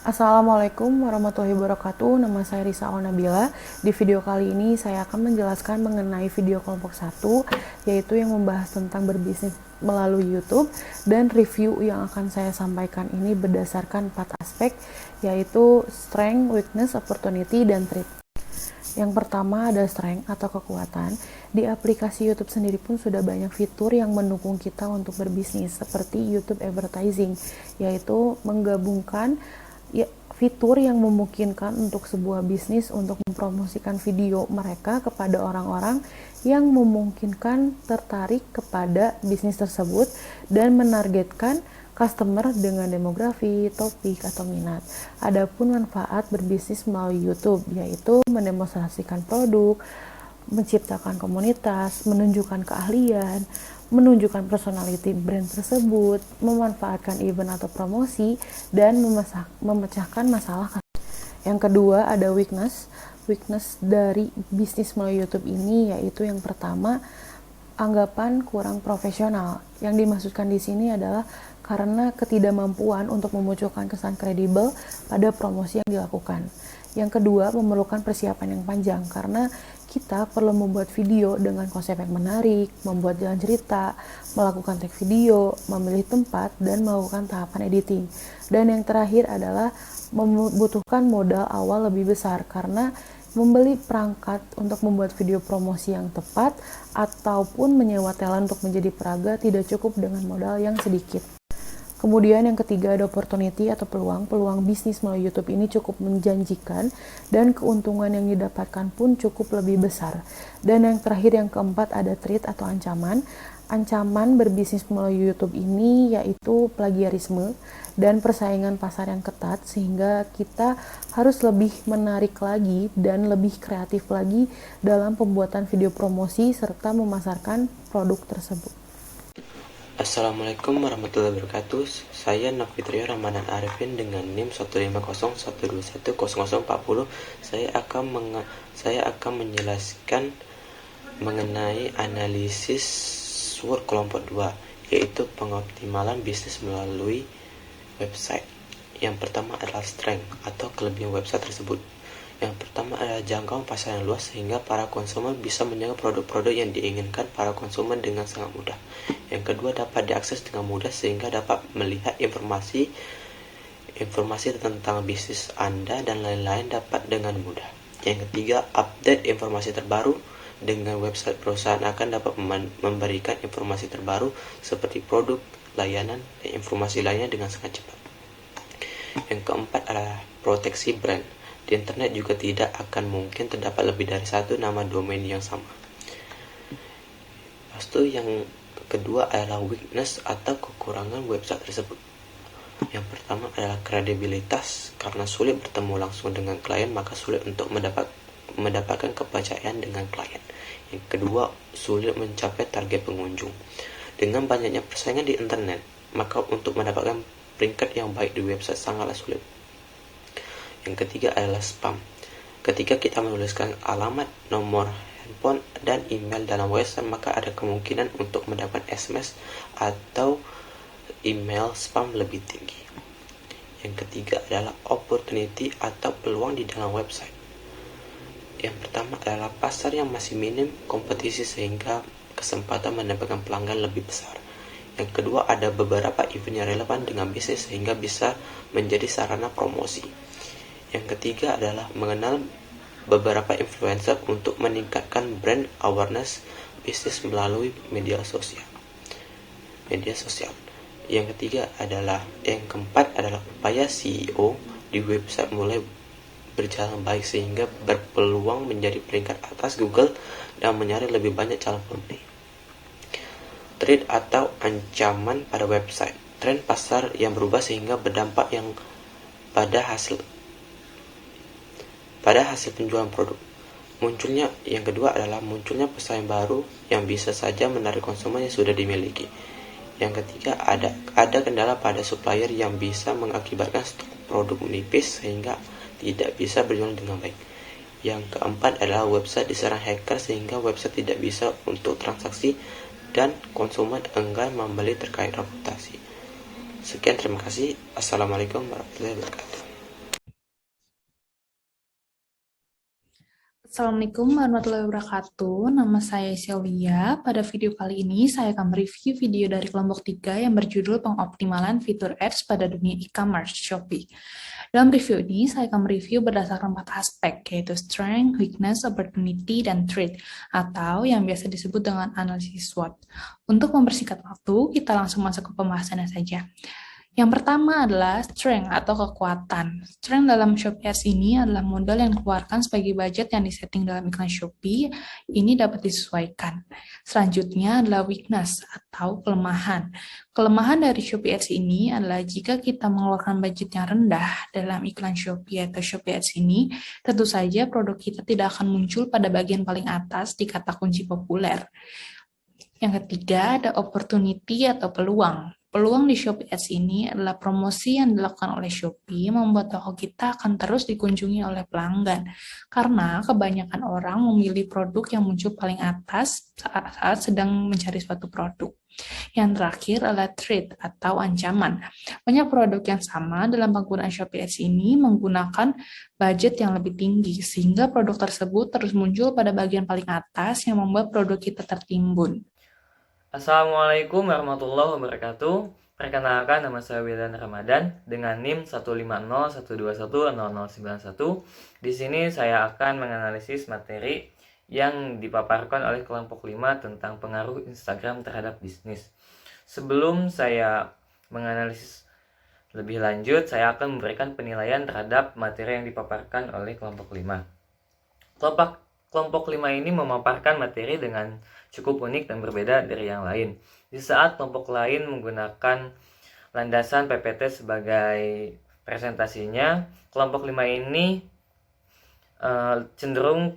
Assalamualaikum warahmatullahi wabarakatuh. Nama saya Risa Nabila. Di video kali ini saya akan menjelaskan mengenai video kelompok 1, yaitu yang membahas tentang berbisnis melalui YouTube, dan review yang akan saya sampaikan ini berdasarkan 4 aspek, yaitu strength, weakness, opportunity, dan threat. Yang pertama ada strength atau kekuatan. Di aplikasi YouTube sendiri pun sudah banyak fitur yang mendukung kita untuk berbisnis, seperti YouTube Advertising, yaitu menggabungkan fitur yang memungkinkan untuk sebuah bisnis untuk mempromosikan video mereka kepada orang-orang yang memungkinkan tertarik kepada bisnis tersebut dan menargetkan customer dengan demografi, topik, atau minat. Adapun manfaat berbisnis melalui YouTube, yaitu mendemonstrasikan produk, menciptakan komunitas, menunjukkan keahlian, menunjukkan personality brand tersebut, memanfaatkan event atau promosi, dan memecahkan masalah. Yang kedua ada weakness. Weakness dari bisnis melalui YouTube ini yaitu yang pertama, anggapan kurang profesional. Yang dimaksudkan di sini adalah karena ketidakmampuan untuk memunculkan kesan kredibel pada promosi yang dilakukan. Yang kedua, memerlukan persiapan yang panjang karena kita perlu membuat video dengan konsep yang menarik, membuat jalan cerita, melakukan tag video, memilih tempat, dan melakukan tahapan editing. Dan yang terakhir adalah membutuhkan modal awal lebih besar karena membeli perangkat untuk membuat video promosi yang tepat ataupun menyewa talent untuk menjadi peraga tidak cukup dengan modal yang sedikit. Kemudian yang ketiga ada opportunity atau peluang bisnis melalui YouTube ini cukup menjanjikan dan keuntungan yang didapatkan pun cukup lebih besar. Dan yang terakhir yang keempat ada threat atau ancaman. Ancaman berbisnis melalui YouTube ini yaitu plagiarisme dan persaingan pasar yang ketat sehingga kita harus lebih menarik lagi dan lebih kreatif lagi dalam pembuatan video promosi serta memasarkan produk tersebut. Assalamualaikum warahmatullahi wabarakatuh. Saya Nafitrio Ramadan Arifin dengan NIM 15012100040. Saya akan menjelaskan mengenai analisis SWOT kelompok 2, yaitu pengoptimalan bisnis melalui website. Yang pertama adalah strength atau kelebihan website tersebut. Yang pertama adalah jangkauan pasar yang luas sehingga para konsumen bisa menjaga produk-produk yang diinginkan para konsumen dengan sangat mudah. Yang kedua, dapat diakses dengan mudah sehingga dapat melihat informasi tentang bisnis Anda dan lain-lain dapat dengan mudah. Yang ketiga, update informasi terbaru. Dengan website perusahaan akan dapat memberikan informasi terbaru seperti produk, layanan, dan informasi lainnya dengan sangat cepat. Yang keempat adalah proteksi brand. Di internet juga tidak akan mungkin terdapat lebih dari satu nama domain yang sama. Lalu yang kedua adalah weakness atau kekurangan website tersebut. Yang pertama adalah kredibilitas. Karena sulit bertemu langsung dengan klien, maka sulit untuk mendapatkan kepercayaan dengan klien. Yang kedua, sulit mencapai target pengunjung. Dengan banyaknya persaingan di internet, maka untuk mendapatkan peringkat yang baik di website sangatlah sulit. Yang ketiga adalah spam. Ketika kita menuliskan alamat, nomor handphone, dan email dalam website, maka ada kemungkinan untuk mendapatkan SMS atau email spam lebih tinggi. Yang ketiga adalah opportunity atau peluang di dalam website. Yang pertama adalah pasar yang masih minim kompetisi sehingga kesempatan mendapatkan pelanggan lebih besar. Yang kedua ada beberapa event yang relevan dengan bisnis sehingga bisa menjadi sarana promosi. Yang ketiga adalah mengenal beberapa influencer untuk meningkatkan brand awareness bisnis melalui media sosial. Yang keempat adalah upaya CEO di website mulai berjalan baik sehingga berpeluang menjadi peringkat atas Google dan mencari lebih banyak calon pembeli. Threat atau ancaman pada website. Tren pasar yang berubah sehingga berdampak yang pada hasil penjualan produk. Yang kedua adalah munculnya pesaing baru yang bisa saja menarik konsumen yang sudah dimiliki. Yang ketiga ada kendala pada supplier yang bisa mengakibatkan stok produk menipis sehingga tidak bisa berjalan dengan baik. Yang keempat adalah website diserang hacker sehingga website tidak bisa untuk transaksi dan konsumen enggan membeli terkait reputasi. Sekian, terima kasih. Assalamualaikum warahmatullahi wabarakatuh. Assalamualaikum warahmatullahi wabarakatuh. Nama saya Sylvia. Pada video kali ini saya akan mereview video dari kelompok 3 yang berjudul pengoptimalan fitur ads pada dunia e-commerce Shopee. Dalam review ini saya akan mereview berdasarkan 4 aspek, yaitu strength, weakness, opportunity, dan threat, atau yang biasa disebut dengan analisis SWOT. Untuk mempersingkat waktu, kita langsung masuk ke pembahasannya saja. Yang pertama adalah strength atau kekuatan. Strength dalam Shopee Ads ini adalah modal yang dikeluarkan sebagai budget yang disetting dalam iklan Shopee. Ini dapat disesuaikan. Selanjutnya adalah weakness atau kelemahan. Kelemahan dari Shopee Ads ini adalah jika kita mengeluarkan budget yang rendah dalam iklan Shopee atau Shopee Ads ini, tentu saja produk kita tidak akan muncul pada bagian paling atas di kata kunci populer. Yang ketiga ada opportunity atau peluang. Peluang di Shopee Ads ini adalah promosi yang dilakukan oleh Shopee membuat toko kita akan terus dikunjungi oleh pelanggan. Karena kebanyakan orang memilih produk yang muncul paling atas saat sedang mencari suatu produk. Yang terakhir adalah threat atau ancaman. Banyak produk yang sama dalam penggunaan Shopee Ads ini menggunakan budget yang lebih tinggi, sehingga produk tersebut terus muncul pada bagian paling atas yang membuat produk kita tertimbun. Assalamualaikum warahmatullahi wabarakatuh. Perkenalkan, nama saya Wildan Ramadan dengan NIM 15012100091. Di sini saya akan menganalisis materi yang dipaparkan oleh kelompok 5 tentang pengaruh Instagram terhadap bisnis. Sebelum saya menganalisis lebih lanjut, saya akan memberikan penilaian terhadap materi yang dipaparkan oleh kelompok 5. Kelompok 5 ini memaparkan materi dengan cukup unik dan berbeda dari yang lain. Di saat kelompok lain menggunakan landasan PPT sebagai presentasinya, kelompok 5 ini cenderung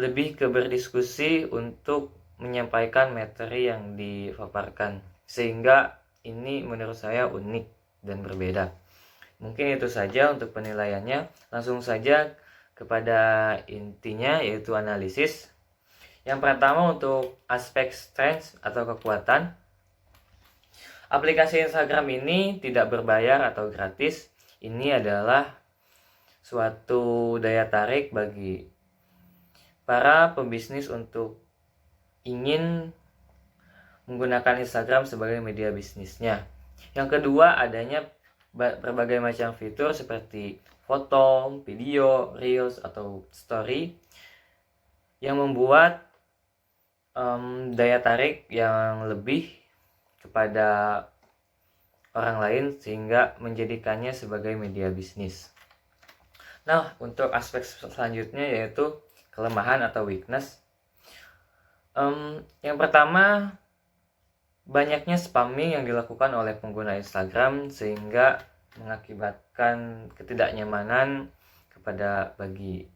lebih ke berdiskusi untuk menyampaikan materi yang dipaparkan. Sehingga ini menurut saya unik dan berbeda. Mungkin itu saja untuk penilaiannya. Langsung saja kepada intinya, yaitu analisis. Yang pertama untuk aspek strength atau kekuatan. Aplikasi Instagram ini tidak berbayar atau gratis. Ini adalah suatu daya tarik bagi para pembisnis untuk ingin menggunakan Instagram sebagai media bisnisnya. Yang kedua, adanya berbagai macam fitur seperti foto, video, reels, atau story yang membuat daya tarik yang lebih kepada orang lain sehingga menjadikannya sebagai media bisnis. Nah, untuk aspek selanjutnya yaitu kelemahan atau weakness. Yang pertama, banyaknya spamming yang dilakukan oleh pengguna Instagram sehingga mengakibatkan ketidaknyamanan bagi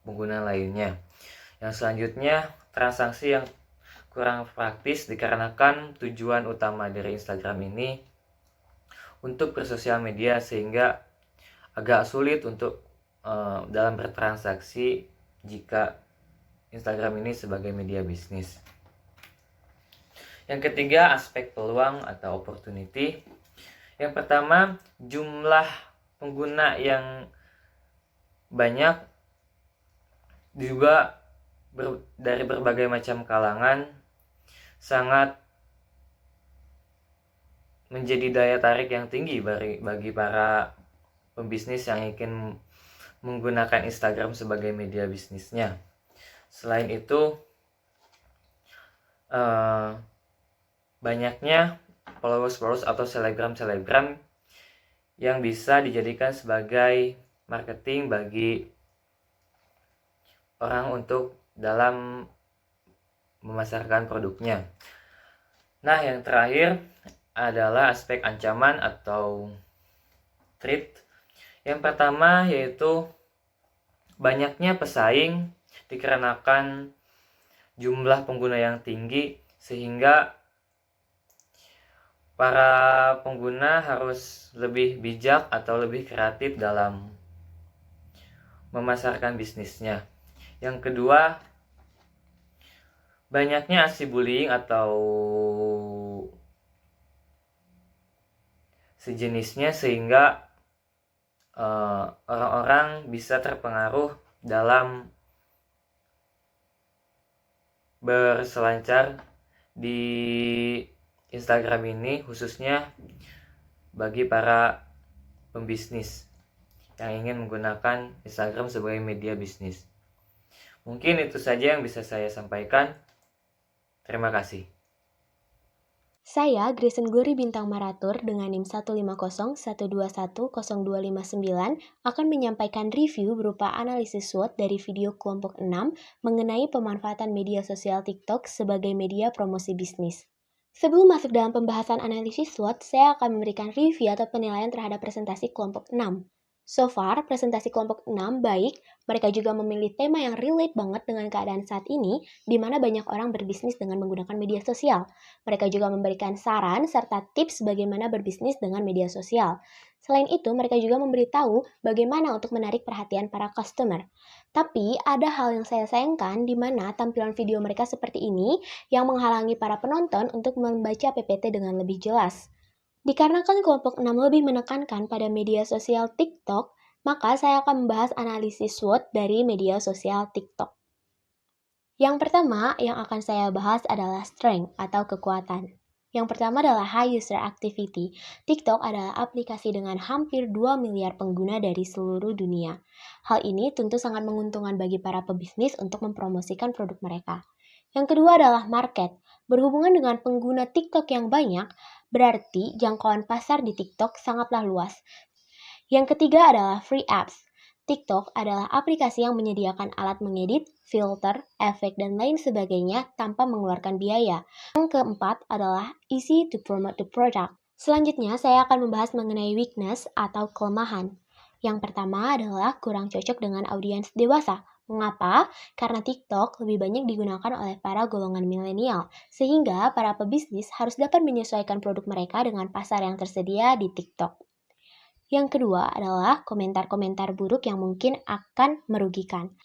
pengguna lainnya. Yang selanjutnya, transaksi yang kurang praktis dikarenakan tujuan utama dari Instagram ini untuk bersosial media sehingga agak sulit untuk dalam bertransaksi jika Instagram ini sebagai media bisnis. Yang ketiga, aspek peluang atau opportunity. Yang pertama, jumlah pengguna yang banyak juga dari berbagai macam kalangan sangat menjadi daya tarik yang tinggi bagi para pembisnis yang ingin menggunakan Instagram sebagai media bisnisnya. Selain itu, banyaknya followers atau selebgram yang bisa dijadikan sebagai marketing bagi orang untuk dalam memasarkan produknya. Nah, yang terakhir adalah aspek ancaman atau threat. Yang pertama yaitu banyaknya pesaing dikarenakan jumlah pengguna yang tinggi sehingga para pengguna harus lebih bijak atau lebih kreatif dalam memasarkan bisnisnya. Yang kedua, banyaknya aksi bullying atau sejenisnya sehingga orang-orang bisa terpengaruh dalam berselancar di Instagram ini, khususnya bagi para pembisnis yang ingin menggunakan Instagram sebagai media bisnis. Mungkin itu saja yang bisa saya sampaikan. Terima kasih. Saya, Grayson Glory Bintang Maratur dengan NIM 15012102559 akan menyampaikan review berupa analisis SWOT dari video kelompok 6 mengenai pemanfaatan media sosial TikTok sebagai media promosi bisnis. Sebelum masuk dalam pembahasan analisis SWOT, saya akan memberikan review atau penilaian terhadap presentasi kelompok 6. So far, presentasi kelompok 6 baik, mereka juga memilih tema yang relate banget dengan keadaan saat ini, di mana banyak orang berbisnis dengan menggunakan media sosial. Mereka juga memberikan saran serta tips bagaimana berbisnis dengan media sosial. Selain itu, mereka juga memberitahu bagaimana untuk menarik perhatian para customer. Tapi, ada hal yang saya sayangkan di mana tampilan video mereka seperti ini yang menghalangi para penonton untuk membaca PPT dengan lebih jelas. Dikarenakan kelompok 6 lebih menekankan pada media sosial TikTok, maka saya akan membahas analisis SWOT dari media sosial TikTok. Yang pertama yang akan saya bahas adalah strength atau kekuatan. Yang pertama adalah high user activity. TikTok adalah aplikasi dengan hampir 2 miliar pengguna dari seluruh dunia. Hal ini tentu sangat menguntungkan bagi para pebisnis untuk mempromosikan produk mereka. Yang kedua adalah market. Berhubungan dengan pengguna TikTok yang banyak, berarti jangkauan pasar di TikTok sangatlah luas. Yang ketiga adalah free apps. TikTok adalah aplikasi yang menyediakan alat mengedit, filter, efek, dan lain sebagainya tanpa mengeluarkan biaya. Yang keempat adalah easy to promote the product. Selanjutnya, saya akan membahas mengenai weakness atau kelemahan. Yang pertama adalah kurang cocok dengan audiens dewasa. Mengapa? Karena TikTok lebih banyak digunakan oleh para golongan milenial, sehingga para pebisnis harus dapat menyesuaikan produk mereka dengan pasar yang tersedia di TikTok. Yang kedua adalah komentar-komentar buruk yang mungkin akan merugikan.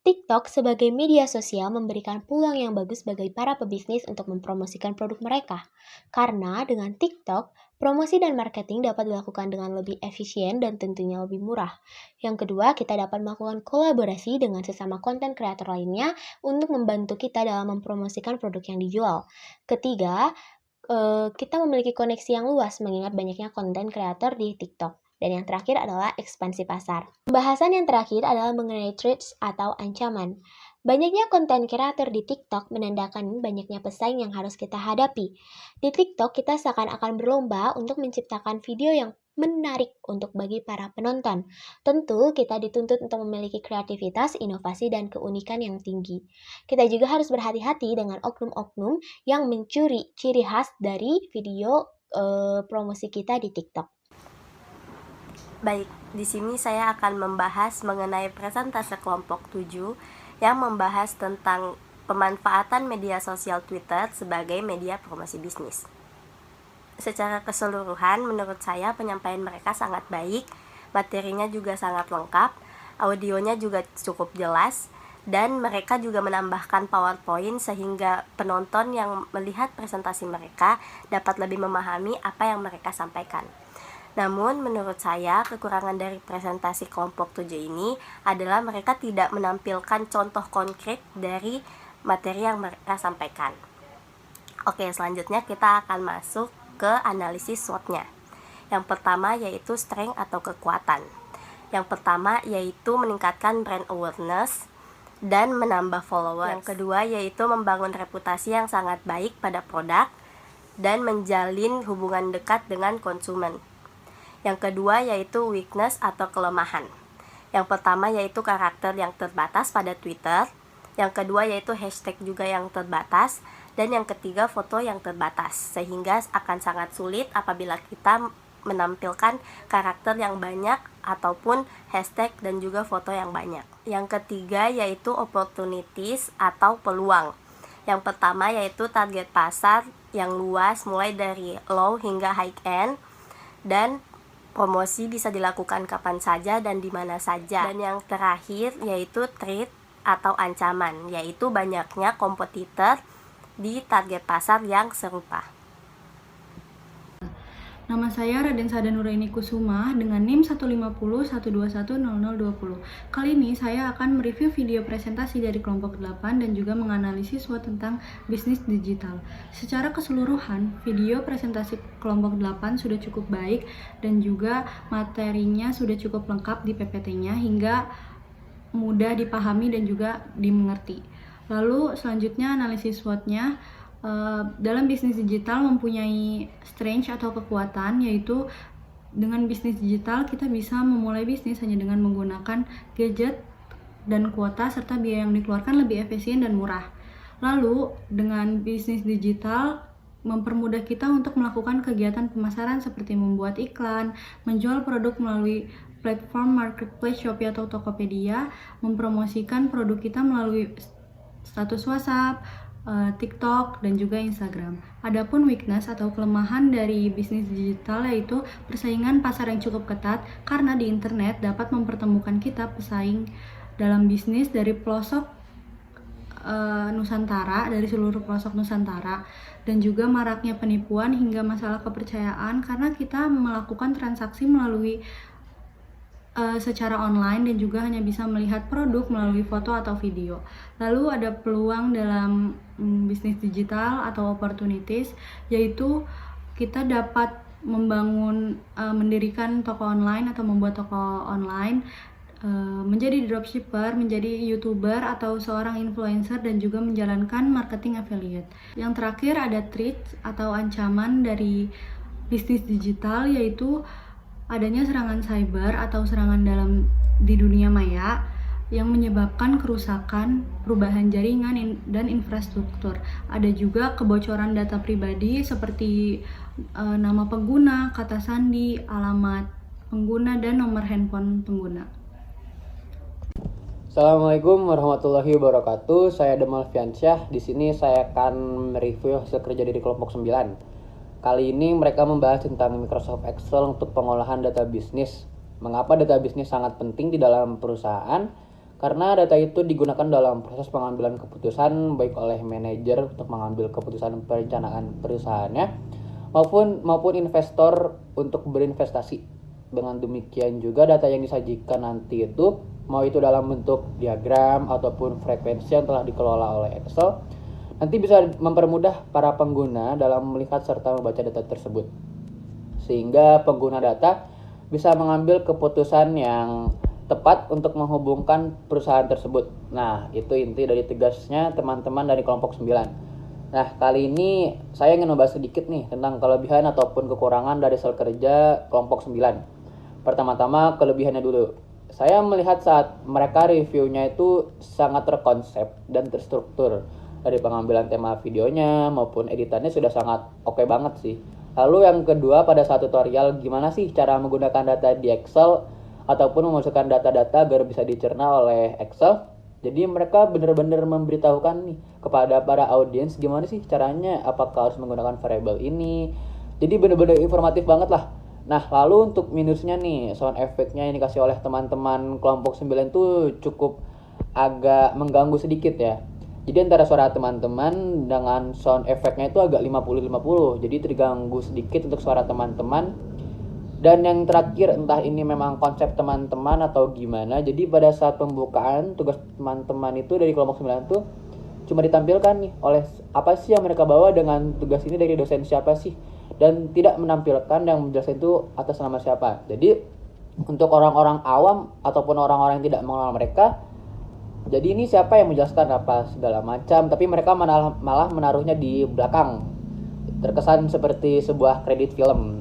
TikTok sebagai media sosial memberikan peluang yang bagus bagi para pebisnis untuk mempromosikan produk mereka. Karena dengan TikTok, promosi dan marketing dapat dilakukan dengan lebih efisien dan tentunya lebih murah. Yang kedua, kita dapat melakukan kolaborasi dengan sesama konten kreator lainnya untuk membantu kita dalam mempromosikan produk yang dijual. Ketiga, kita memiliki koneksi yang luas mengingat banyaknya konten kreator di TikTok. Dan yang terakhir adalah ekspansi pasar. Pembahasan yang terakhir adalah mengenai threats atau ancaman. Banyaknya konten kreator di TikTok menandakan banyaknya pesaing yang harus kita hadapi. Di TikTok, kita seakan-akan berlomba untuk menciptakan video yang menarik untuk bagi para penonton. Tentu, kita dituntut untuk memiliki kreativitas, inovasi, dan keunikan yang tinggi. Kita juga harus berhati-hati dengan oknum-oknum yang mencuri ciri khas dari video promosi kita di TikTok. Baik, di sini saya akan membahas mengenai presentase kelompok 7 yang membahas tentang pemanfaatan media sosial Twitter sebagai media promosi bisnis. Secara keseluruhan, menurut saya penyampaian mereka sangat baik, materinya juga sangat lengkap, audionya juga cukup jelas, dan mereka juga menambahkan PowerPoint sehingga penonton yang melihat presentasi mereka dapat lebih memahami apa yang mereka sampaikan. Namun menurut saya kekurangan dari presentasi kelompok 7 ini adalah mereka tidak menampilkan contoh konkret dari materi yang mereka sampaikan. Oke, selanjutnya kita akan masuk ke analisis SWOT-nya. Yang pertama yaitu strength atau kekuatan. Yang pertama yaitu meningkatkan brand awareness dan menambah followers. Yang kedua yaitu membangun reputasi yang sangat baik pada produk dan menjalin hubungan dekat dengan konsumen. Yang kedua yaitu weakness atau kelemahan. Yang pertama yaitu karakter yang terbatas pada Twitter. Yang kedua yaitu hashtag juga yang terbatas. Dan yang ketiga foto yang terbatas. Sehingga akan sangat sulit apabila kita menampilkan karakter yang banyak ataupun hashtag dan juga foto yang banyak. Yang ketiga yaitu opportunities atau peluang. Yang pertama yaitu target pasar yang luas mulai dari low hingga high end. Dan promosi bisa dilakukan kapan saja dan di mana saja. Dan yang terakhir yaitu threat atau ancaman, yaitu banyaknya kompetitor di target pasar yang serupa. Nama saya Raden Sada Nuraini Kusuma dengan NIM 15012100020. Kali ini saya akan mereview video presentasi dari kelompok 8 dan juga menganalisis SWOT tentang bisnis digital. Secara keseluruhan, video presentasi kelompok 8 sudah cukup baik dan juga materinya sudah cukup lengkap di PPT-nya hingga mudah dipahami dan juga dimengerti. Lalu selanjutnya analisis SWOT-nya. Dalam bisnis digital mempunyai strength atau kekuatan, yaitu dengan bisnis digital kita bisa memulai bisnis hanya dengan menggunakan gadget dan kuota serta biaya yang dikeluarkan lebih efisien dan murah. Lalu dengan bisnis digital mempermudah kita untuk melakukan kegiatan pemasaran seperti membuat iklan, menjual produk melalui platform marketplace Shopee atau Tokopedia, mempromosikan produk kita melalui status WhatsApp, TikTok, dan juga Instagram. Adapun weakness atau kelemahan dari bisnis digital yaitu persaingan pasar yang cukup ketat karena di internet dapat mempertemukan kita pesaing dalam bisnis dari pelosok Nusantara, dari seluruh pelosok Nusantara, dan juga maraknya penipuan hingga masalah kepercayaan karena kita melakukan transaksi melalui secara online dan juga hanya bisa melihat produk melalui foto atau video. Lalu ada peluang dalam bisnis digital atau opportunities, yaitu kita dapat mendirikan toko online atau membuat toko online, menjadi dropshipper, menjadi YouTuber atau seorang influencer dan juga menjalankan marketing affiliate. Yang terakhir ada threat atau ancaman dari bisnis digital, yaitu adanya serangan cyber atau serangan di dunia maya yang menyebabkan kerusakan, perubahan jaringan dan infrastruktur. Ada juga kebocoran data pribadi seperti nama pengguna, kata sandi, alamat pengguna, dan nomor handphone pengguna. Assalamualaikum warahmatullahi wabarakatuh. Saya Demal Fiansyah. Di sini saya akan mereview hasil kerja dari kelompok 9. Kali ini mereka membahas tentang Microsoft Excel untuk pengolahan data bisnis. Mengapa data bisnis sangat penting di dalam perusahaan? Karena data itu digunakan dalam proses pengambilan keputusan baik oleh manajer untuk mengambil keputusan perencanaan perusahaannya maupun investor untuk berinvestasi. Dengan demikian juga data yang disajikan nanti itu mau itu dalam bentuk diagram ataupun frekuensi yang telah dikelola oleh Excel nanti bisa mempermudah para pengguna dalam melihat serta membaca data tersebut. Sehingga pengguna data bisa mengambil keputusan yang tepat untuk menghubungkan perusahaan tersebut. Nah, itu inti dari tugasnya teman-teman dari kelompok 9. Nah, kali ini saya ingin membahas sedikit nih tentang kelebihan ataupun kekurangan dari sel kerja kelompok 9. Pertama-tama kelebihannya dulu. Saya melihat saat mereka reviewnya itu sangat terkonsep dan terstruktur. Dari pengambilan tema videonya maupun editannya sudah sangat oke banget sih. Lalu yang kedua, pada saat tutorial gimana sih cara menggunakan data di Excel ataupun memasukkan data-data agar bisa dicerna oleh Excel. Jadi mereka benar-benar memberitahukan nih kepada para audiens gimana sih caranya, apakah harus menggunakan variable ini. Jadi benar-benar informatif banget lah. Nah, lalu untuk minusnya nih, sound effect-nya yang dikasih oleh teman-teman kelompok 9 tuh cukup agak mengganggu sedikit ya. Jadi antara suara teman-teman dengan sound effect-nya itu agak 50-50. Jadi terganggu sedikit untuk suara teman-teman. Dan yang terakhir, entah ini memang konsep teman-teman atau gimana. Jadi pada saat pembukaan, tugas teman-teman itu dari kelompok 9 itu cuma ditampilkan nih oleh apa sih yang mereka bawa dengan tugas ini dari dosen siapa sih. Dan tidak menampilkan yang menjelaskan itu atas nama siapa. Jadi untuk orang-orang awam ataupun orang-orang yang tidak mengenal mereka, jadi ini siapa yang menjelaskan apa segala macam, tapi mereka malah menaruhnya di belakang. Terkesan seperti sebuah kredit film.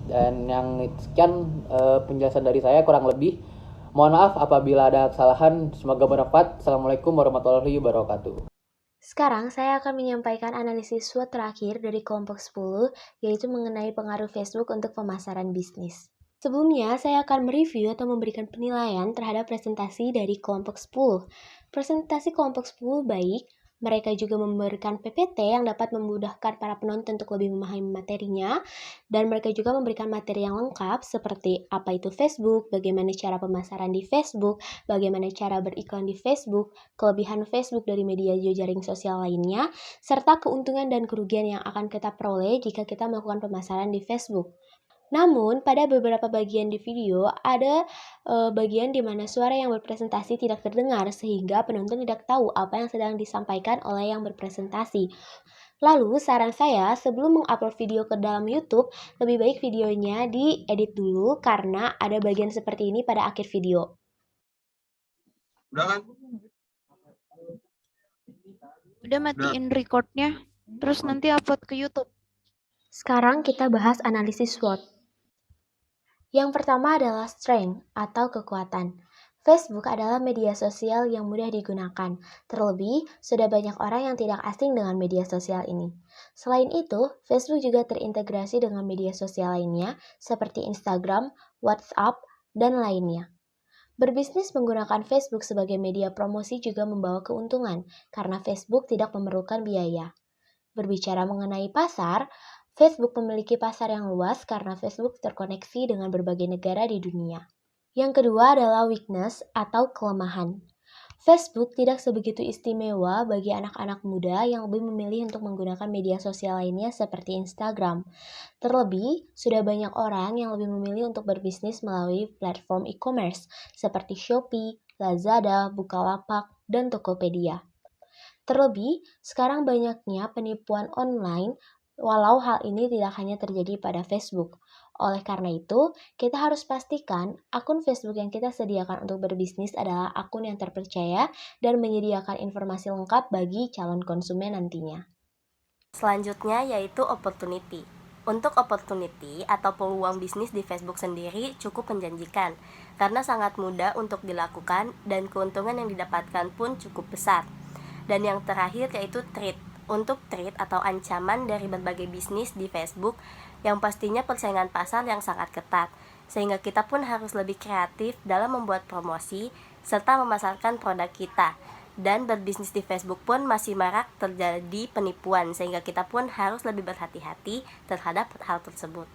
Dan yang sekian penjelasan dari saya kurang lebih. Mohon maaf apabila ada kesalahan, semoga bermanfaat. Assalamualaikum warahmatullahi wabarakatuh. Sekarang saya akan menyampaikan analisis SWOT terakhir dari kelompok 10, yaitu mengenai pengaruh Facebook untuk pemasaran bisnis. Sebelumnya, saya akan mereview atau memberikan penilaian terhadap presentasi dari kelompok 10. Presentasi kelompok 10 baik, mereka juga memberikan PPT yang dapat memudahkan para penonton untuk lebih memahami materinya, dan mereka juga memberikan materi yang lengkap seperti apa itu Facebook, bagaimana cara pemasaran di Facebook, bagaimana cara beriklan di Facebook, kelebihan Facebook dari media jejaring sosial lainnya, serta keuntungan dan kerugian yang akan kita peroleh jika kita melakukan pemasaran di Facebook. Namun, pada beberapa bagian di video, ada bagian di mana suara yang berpresentasi tidak terdengar, sehingga penonton tidak tahu apa yang sedang disampaikan oleh yang berpresentasi. Lalu, saran saya, sebelum mengupload video ke dalam YouTube, lebih baik videonya diedit dulu karena ada bagian seperti ini pada akhir video. Udah matiin recordnya, terus nanti upload ke YouTube. Sekarang kita bahas analisis SWOT. Yang pertama adalah strength atau kekuatan. Facebook adalah media sosial yang mudah digunakan. Terlebih, sudah banyak orang yang tidak asing dengan media sosial ini. Selain itu, Facebook juga terintegrasi dengan media sosial lainnya seperti Instagram, WhatsApp, dan lainnya. Berbisnis menggunakan Facebook sebagai media promosi juga membawa keuntungan karena Facebook tidak memerlukan biaya. Berbicara mengenai pasar, Facebook memiliki pasar yang luas karena Facebook terkoneksi dengan berbagai negara di dunia. Yang kedua adalah weakness atau kelemahan. Facebook tidak sebegitu istimewa bagi anak-anak muda yang lebih memilih untuk menggunakan media sosial lainnya seperti Instagram. Terlebih, sudah banyak orang yang lebih memilih untuk berbisnis melalui platform e-commerce seperti Shopee, Lazada, Bukalapak, dan Tokopedia. Terlebih, sekarang banyaknya penipuan online, walau hal ini tidak hanya terjadi pada Facebook. Oleh karena itu, kita harus pastikan akun Facebook yang kita sediakan untuk berbisnis adalah akun yang terpercaya dan menyediakan informasi lengkap bagi calon konsumen nantinya. Selanjutnya yaitu opportunity. Untuk opportunity atau peluang bisnis di Facebook sendiri cukup menjanjikan karena sangat mudah untuk dilakukan dan keuntungan yang didapatkan pun cukup besar. Dan yang terakhir yaitu threat. Untuk threat atau ancaman dari berbagai bisnis di Facebook yang pastinya persaingan pasar yang sangat ketat, sehingga kita pun harus lebih kreatif dalam membuat promosi serta memasarkan produk kita. Dan berbisnis di Facebook pun masih marak terjadi penipuan, sehingga kita pun harus lebih berhati-hati terhadap hal tersebut.